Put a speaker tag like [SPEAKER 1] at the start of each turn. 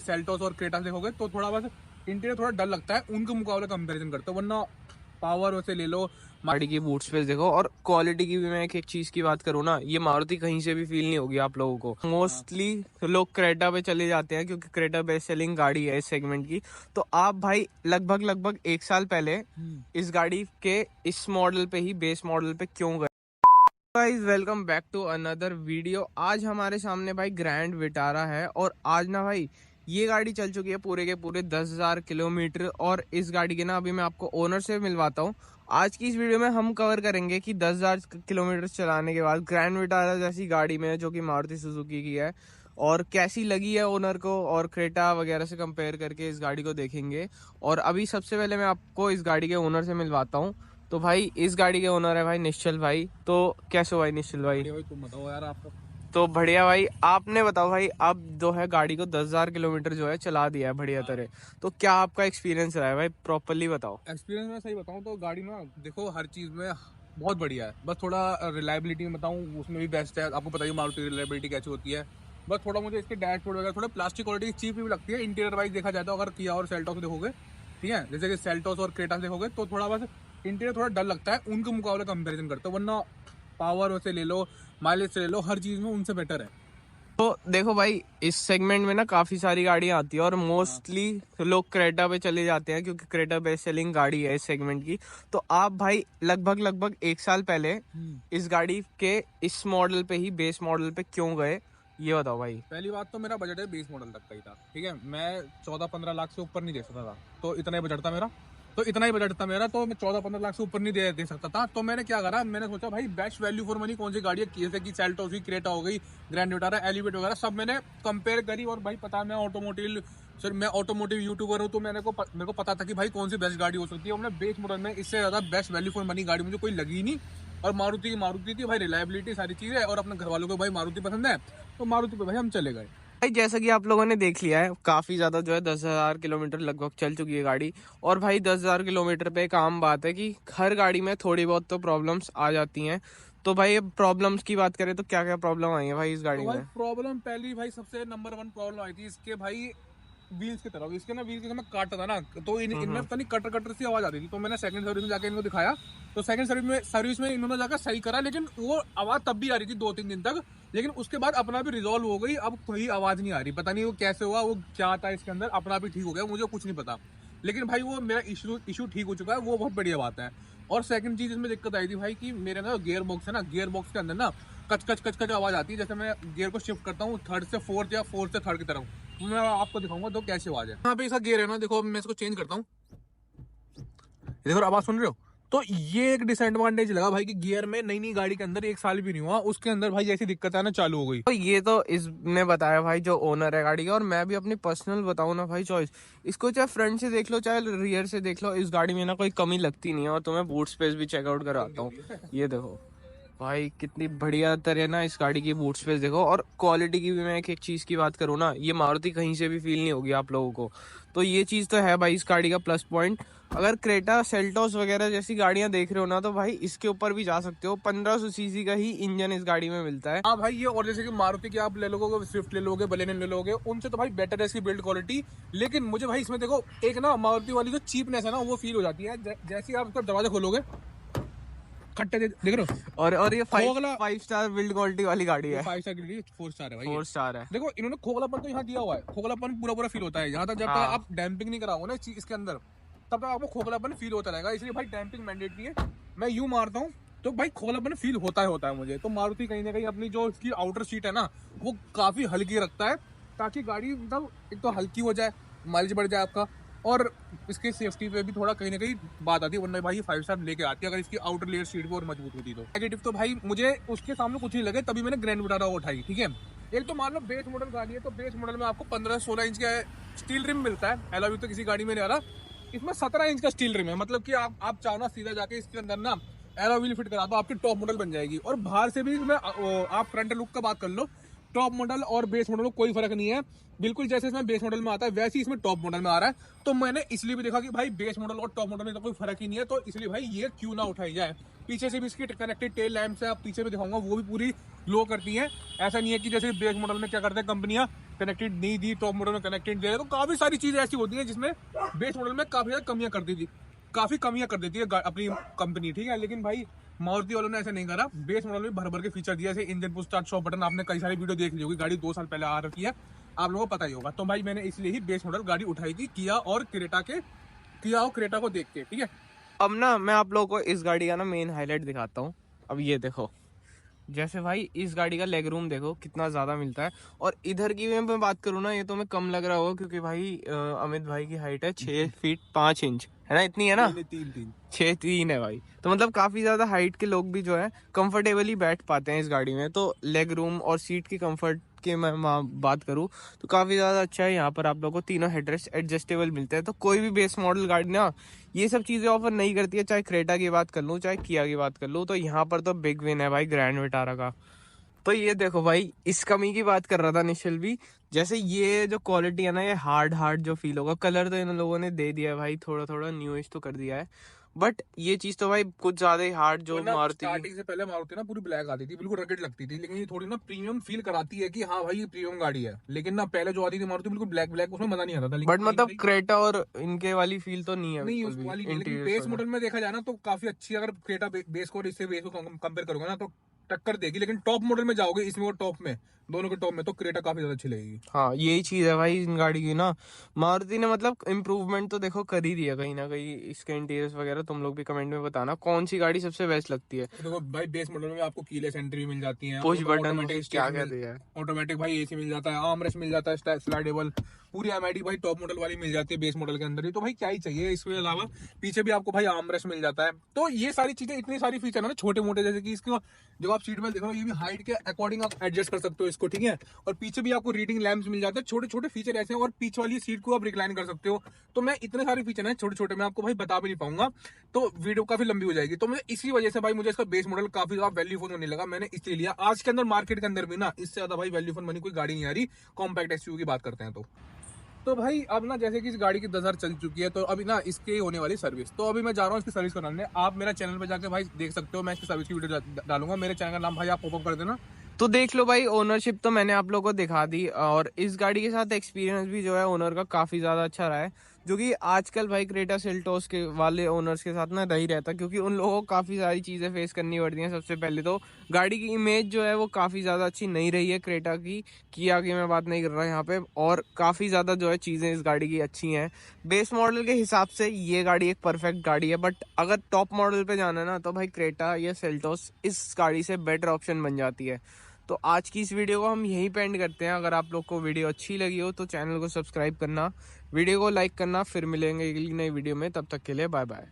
[SPEAKER 1] Seltos और Creta देखोगे तो थोड़ा बस इंटीरियर थोड़ा डल लगता है उनके मुकाबले कंपैरिजन करते हो, वरना पावर वैसे ले लो।
[SPEAKER 2] गाड़ी की बूट स्पेस देखो और क्वालिटी की भी मैं एक चीज की बात करूँ ना, ये मारुति कहीं से भी फील नहीं होगी आप लोगों को। मोस्टली लोग क्रेटा पे चले जाते हैं क्योंकि क्रेटा बेस्ट सेलिंग गाड़ी है इस सेगमेंट की। तो आप भाई लगभग 1 साल पहले इस गाड़ी के इस मॉडल पे ही, बेस मॉडल पे क्यों गए? Guys welcome back to another video. आज हमारे सामने भाई ग्रैंड विटारा है और आज ना भाई ये गाड़ी चल चुकी है पूरे के पूरे 10,000 किलोमीटर। और इस गाड़ी के ना अभी मैं आपको ओनर से मिलवाता हूँ। आज की इस वीडियो में हम कवर करेंगे कि 10,000 किलोमीटर चलाने के बाद ग्रैंड विटारा जैसी गाड़ी में, जो कि मारुति सुजुकी की है, और कैसी लगी है ओनर को, और क्रेटा वगैरह से कंपेयर करके इस गाड़ी को देखेंगे। और अभी सबसे पहले मैं आपको इस गाड़ी के ओनर से मिलवाता हूँ। तो भाई इस गाड़ी के ओनर है भाई निश्चल भाई। तो कैसे हो भाई निश्चल भाई?
[SPEAKER 1] भाई तुम बताओ यार आपका।
[SPEAKER 2] तो बढ़िया भाई, आपने बताओ भाई, आप जो है गाड़ी को 10,000 किलोमीटर जो है चला दिया है बढ़िया तरह। तो क्या आपका एक्सपीरियंस रहा है भाई, प्रॉपरली बताओ।
[SPEAKER 1] एक्सपीरियंस में सही बताऊं तो गाड़ी ना देखो हर चीज में बहुत बढ़िया है, बस थोड़ा रिलायबिलिटी में बताऊं उसमें भी बेस्ट है। आपको पता ही मारुति रिलायबिलिटी कैसी होती है। बस थोड़ा मुझे इसके डैशबोर्ड वगैरह थोड़ा प्लास्टिक क्वालिटी चीप भी लगती है। इंटीरियर वाइज देखा जाए तो अगर किया और सेल्टोस देखोगे, ठीक है, जैसे कि सेल्टोस और क्रेटा देखोगे तो थोड़ा बस इंटीरियर थोड़ा डल लगता है उनके मुकाबले कंपेरिजन करते हो, वरना पावर वैसे ले लो, माइलेज से ले लो, हर चीज में उनसे बेटर है।
[SPEAKER 2] तो देखो भाई, इस सेगमेंट में ना काफी सारी गाड़ियां आती है और मोस्टली लोग क्रेटा पे चले जाते हैं क्योंकि क्रेटा बेस्ट सेलिंग गाड़ी है इस सेगमेंट की। तो आप भाई लगभग 1 साल पहले इस गाड़ी के इस मॉडल पे ही, बेस मॉडल पे क्यों गए, ये बताओ भाई।
[SPEAKER 1] पहली बात तो मेरा बजट है 20 मॉडल तक का ही था, ठीक है। मैं 14-15 लाख से ऊपर नहीं दे सकता था, तो इतना ही बजट था मेरा। तो मैं 14-15 लाख से ऊपर नहीं दे सकता था। तो मैंने क्या करा, मैंने सोचा भाई बेस्ट वैल्यू फॉर मनी कौन सी गाड़ी है, जैसे कि सेल्टोस हुई, क्रेटा हो गई, ग्रैंड विटारा, एलिवेट वगैरह सब मैंने कंपेयर करी। और भाई पता है मैं ऑटोमोटिव यूट्यूबर हूँ, तो मेरे को पता था कि भाई कौन सी बेस्ट गाड़ी हो सकती है। और मैं बेस मॉडल में इससे ज्यादा बेस्ट वैल्यू फॉर मनी गाड़ी मुझे कोई लगी नहीं। और मारुति थी भाई, रिलायबिलिटी सारी चीज है, और अपने घर वालों को भाई मारुति पसंद है, तो मारुति पे भाई हम चले गए।
[SPEAKER 2] भाई जैसा कि आप लोगों ने देख लिया है, काफी ज्यादा जो है 10,000 किलोमीटर लगभग चल चुकी है गाड़ी। और भाई 10,000 किलोमीटर पे एक आम बात है कि हर गाड़ी में थोड़ी बहुत तो प्रॉब्लम्स आ जाती हैं। तो भाई अब प्रॉब्लम्स की बात करें तो क्या क्या प्रॉब्लम आई है भाई इस गाड़ी
[SPEAKER 1] तो भाई
[SPEAKER 2] में?
[SPEAKER 1] प्रॉब्लम पहली भाई सबसे नंबर 1 प्रॉब्लम आई थी इसके भाई व्हील्स की तरफ। इसके ना व्हील्स की मैं काटता था ना, तो इनमें पता नहीं कटर कटर सी आवाज आती थी। तो मैंने सेकंड सर्विस में जाके इनको दिखाया, तो सेकंड सर्विस में इन्होंने जाकर सही करा, लेकिन वो आवाज तब भी आ रही थी 2-3 दिन तक। लेकिन उसके बाद अपना भी रिजॉल्व हो गई, अब कोई आवाज नहीं आ रही। पता नहीं वो कैसे हुआ, वो क्या था इसके अंदर, अपना भी ठीक हो गया, मुझे कुछ नहीं पता। लेकिन भाई वो मेरा इशू ठीक हो चुका है, वो बहुत बढ़िया बात है। और सेकंड चीज इसमें दिक्कत आई थी भाई कि मेरे ना गियर बॉक्स है ना, गियर बॉक्स के अंदर ना कच कच कच कच आवाज आती है। जैसे मैं गियर को शिफ्ट करता हूँ थर्ड से फोर्थ या फोर्थ से थर्ड की तरफ, मैं आपको दिखाऊंगा तो कैसे आवाज है। यहाँ पे इसका गियर है ना, देखो मैं इसको चेंज करता हूँ, देखो आवाज सुन रहे हो। तो ये एक डिसएडवांटेज लगा भाई कि गियर में नई गाड़ी के अंदर 1 साल भी नहीं हुआ उसके अंदर भाई जैसी दिक्कत है ना चालू हो गई।
[SPEAKER 2] तो ये तो इसने बताया भाई जो ओनर है गाड़ी का। और मैं भी अपनी पर्सनल बताऊं ना भाई, चॉइस, इसको चाहे फ्रंट से देख लो चाहे रियर से देख लो, इस गाड़ी में ना कोई कमी लगती नहीं है। और तुम्हें बूट स्पेस भी चेकआउट कराता हूँ, ये देखो भाई कितनी बढ़िया तरह ना इस गाड़ी की बूट स्पेस देखो। और क्वालिटी की भी मैं एक चीज की बात करूँ ना, ये मारुति कहीं से भी फील नहीं होगी आप लोगों को। तो ये चीज तो है भाई इस गाड़ी का प्लस पॉइंट। अगर क्रेटा, सेल्टोस वगैरह जैसी गाड़ियां देख रहे हो ना, तो भाई इसके ऊपर भी जा सकते हो। 1500 सीसी का ही इंजन इस गाड़ी में मिलता है।
[SPEAKER 1] हाँ भाई ये, और जैसे कि मारुति की आप ले लोगे, स्विफ्ट ले लोगे, बलेनो ले लोगे, उनसे तो भाई बेटर है इसकी बिल्ड क्वालिटी। लेकिन मुझे भाई इसमें देखो एक ना मारुति वाली जो चीपनेस है ना वो फील हो जाती है। जैसे ही आप उसका दरवाजा खोलोगे, खट्टे देख रहे हो।
[SPEAKER 2] और ये
[SPEAKER 1] खोखला
[SPEAKER 2] 5 स्टार बिल्ड क्वालिटी वाली गाड़ी है।
[SPEAKER 1] 5 स्टार की 4 स्टार है भाई।
[SPEAKER 2] 4 स्टार है।
[SPEAKER 1] देखो इन्होंने खोखलापन तो यहाँ दिया हुआ है, खोखलापन पूरा फील होता है। यहाँ तक जब तक आप डैम्पिंग नहीं कराओगे ना इसके अंदर, तब तक आपको खोखलापन फील होता रहेगा। इसलिए भाई डैम्पिंग मैंडेटरी है। मैं यूं मारता हूँ तो भाई खोखलापन फील होता है मुझे। तो मारुति कहीं ना कहीं अपनी जो इसकी आउटर सीट है ना वो काफी हल्की रखता है, ताकि गाड़ी मतलब एक तो हल्की हो जाए, माइलेज बढ़ जाए आपका, और इसके सेफ्टी पे भी थोड़ा कहीं ना कहीं बात आती है। वरना भाई 5 स्टार लेके आती है अगर इसकी आउटर लेयर सीट भी और मजबूत होती। तो नेगेटिव तो भाई मुझे उसके सामने कुछ नहीं लगे, तभी मैंने ग्रैंड विटारा उठाई, ठीक है। एक तो मान लो बेस मॉडल गाड़ी है, तो बेस मॉडल में आपको 15-16 इंच का स्टील रिम मिलता है। एलॉय तो किसी गाड़ी में नहीं आ रहा, इसमें 17 इंच का स्टील रिम है। मतलब कि आप चाहो ना सीधा जाके इसके अंदर ना एलॉय व्हील फिट करा दो, आपकी टॉप मॉडल बन जाएगी। और बाहर से भी मैं आप फ्रंट लुक का बात कर लो टॉप मॉडल और बेस मॉडल में कोई फर्क नहीं है, बिल्कुल जैसे इसमें बेस मॉडल में आता है वैसे ही इसमें टॉप मॉडल में आ रहा है। तो मैंने इसलिए भी देखा कि भाई बेस मॉडल और टॉप मॉडल में तो कोई फर्क ही नहीं है, तो इसलिए भाई ये क्यों ना उठाई जाए। पीछे से भी इसकी कनेक्टेड टेल लैंप से आप पीछे भी दिखाऊंगा, वो भी पूरी लो करती है। ऐसा नहीं है कि जैसे बेस मॉडल में क्या करते हैं कंपनियां, कनेक्टेड नहीं दी, टॉप मॉडल में कनेक्टेड दे रहे, तो काफी सारी चीजें ऐसी होती हैं जिसमें बेस मॉडल में काफी ज्यादा कमियां कर दी थी, काफी कमियां कर देती है अपनी कंपनी, ठीक है। लेकिन भाई मारुति वालों ने ऐसा नहीं करा, बेस मॉडल में भर भर के फीचर दिया, जैसे engine push start shop button, आपने कई सारी वीडियो देख ली होगी, गाड़ी 2 साल पहले आ रखी है, आप लोगों को पता ही होगा। तो भाई मैंने इसलिए ही बेस मॉडल गाड़ी उठाई थी किया और क्रेटा को देख के, ठीक है।
[SPEAKER 2] अब ना मैं आप लोगों को इस गाड़ी का ना मेन हाईलाइट दिखाता हूँ। अब ये देखो, जैसे भाई इस गाड़ी का लेग रूम देखो कितना ज्यादा मिलता है। और इधर की मैं बात करूँ ना, ये तो मैं कम लग रहा होगा क्योंकि भाई अमित भाई की हाइट है 6 फीट 5 इंच, है ना, इतनी है ना, 6'3" है भाई। तो मतलब काफी ज्यादा हाइट के लोग भी जो है कंफर्टेबली बैठ पाते हैं इस गाड़ी में। तो लेग रूम और सीट की कंफर्ट की मैं बात करूँ तो काफी ज्यादा अच्छा है। यहाँ पर आप लोगों को तीनों हेडरेस्ट एडजस्टेबल मिलते हैं। तो कोई भी बेस मॉडल गाड़ी ना ये सब चीजें ऑफर नहीं करती है, चाहे क्रेटा की बात कर लूँ चाहे किया की बात कर लूँ। तो यहाँ पर तो बिग विन है भाई ग्रैंड विटारा का। तो ये देखो भाई, इस कमी की बात कर रहा था निश्चल भी, जैसे ये जो क्वालिटी है ना, ये हार्ड जो फील होगा। कलर तो इन लोगों ने दे दिया है भाई, थोड़ा थोड़ा न्यूइश तो कर दिया है, बट ये चीज तो भाई कुछ ज्यादा ही हार्ड जो मारुति
[SPEAKER 1] स्टार्टिंग से पहले मारुति ना पूरी ब्लैक आती थी, बिल्कुल रगड़ लगती थी, लेकिन ये थोड़ी ना प्रीमियम फील कराती है कि हाँ भाई ये प्रीमियम गाड़ी है। लेकिन ना पहले जो आती थी मारुति बिल्कुल ब्लैक ब्लैक, उसमें मजा नहीं आता था।
[SPEAKER 2] बट मतलब क्रेटा और इनके वाली फील तो नहीं है,
[SPEAKER 1] नहीं उस वाली नहीं, लेकिन बेस मॉडल में देखा जाए ना तो काफी अच्छी, अगर क्रेटा बेस को और इससे बेस को कंपेयर करोगे ना तो टक्कर देगी। लेकिन टॉप मॉडल में जाओगे, इसमें और टॉप में, दोनों के टॉप में, तो क्रेटा काफी ज्यादा अच्छी लगेगी।
[SPEAKER 2] हाँ यही चीज है भाई इन गाड़ी की ना, मारुति ने मतलब इम्प्रूवमेंट तो देखो कर ही दिया कहीं ना कहीं। इसके इंटीरियर्स वगैरह तुम लोग भी कमेंट में बताना कौन सी गाड़ी सबसे बेस्ट लगती है।
[SPEAKER 1] देखो भाई बेस मॉडल में आपको कीलेस एंट्री मिल जाती है,
[SPEAKER 2] पुश बटन क्या क्या दिया है,
[SPEAKER 1] ऑटोमेटिक भाई एसी मिल जाता है, आर्मरेस्ट मिल जाता है स्लाइडेबल, पूरी एमआईडी भाई टॉप मॉडल वाली मिल जाती है बेस मॉडल के अंदर ही। तो भाई क्या ही चाहिए इसके अलावा, पीछे भी आपको भाई आर्मरेस्ट मिल जाता है। तो ये सारी चीजें, इतनी सारी फीचर है ना छोटे मोटे, जैसे कि इसको जब आप सीट बेल्ट देखो ये भी हाइट के अकॉर्डिंग आप एडजस्ट कर सकते हो इसको, ठीक है। और पीछे भी आपको रीडिंग लैंप्स मिल जाते हैं, छोटे छोटे फीचर ऐसे हैं। और पीछे वाली सीट को आप रिक्लाइन कर सकते हो। तो मैं इतने सारे फीचर हैं छोटे छोटे, मैं आपको भाई बता भी नहीं पाऊंगा, तो वीडियो काफी लंबी हो जाएगी। तो मुझे इसी वजह से भाई मुझे इसका बेस मॉडल काफी ज्यादा वैल्यू फॉर मनी लगा, मैंने इसलिए लिया। आज के अंदर मार्केट के अंदर भी ना इससे ज्यादा भाई वैल्यू फॉर मनी कोई गाड़ी नहीं आ रही, कॉम्पैक्ट एसयूवी की बात करते हैं तो भाई अब ना जैसे कि इस गाड़ी की 10,000 चल चुकी है, तो अभी ना इसके होने वाली सर्विस, तो अभी मैं जा रहा हूँ इसकी सर्विस कराने। आप मेरा चैनल पे जाके भाई देख सकते हो, मैं इसकी सर्विस की वीडियो डालूंगा। मेरे चैनल का नाम भाई आप पॉपअप कर देना।
[SPEAKER 2] तो देख लो भाई, ओनरशिप तो मैंने आप लोगों को दिखा दी, और इस गाड़ी के साथ एक्सपीरियंस भी जो है ओनर का काफी ज्यादा अच्छा रहा है, जो कि आजकल भाई क्रेटा सेल्टोस के वाले ओनर्स के साथ ना नहीं रहता, क्योंकि उन लोगों को काफी सारी चीजें फेस करनी पड़ती हैं। सबसे पहले तो गाड़ी की इमेज जो है वो काफी ज्यादा अच्छी नहीं रही है क्रेटा की, किया की मैं बात नहीं कर रहा यहाँ पे। और काफी ज्यादा जो है चीजें इस गाड़ी की अच्छी हैं बेस मॉडल के हिसाब से, ये गाड़ी एक परफेक्ट गाड़ी है। बट अगर टॉप मॉडल पे जाना है ना, तो भाई क्रेटा या सेल्टोस इस गाड़ी से बेटर ऑप्शन बन जाती है। तो आज की इस वीडियो को हम यहीं पे एंड करते हैं। अगर आप लोग को वीडियो अच्छी लगी हो तो चैनल को सब्सक्राइब करना, वीडियो को लाइक करना। फिर मिलेंगे अगली नई वीडियो में, तब तक के लिए बाय बाय।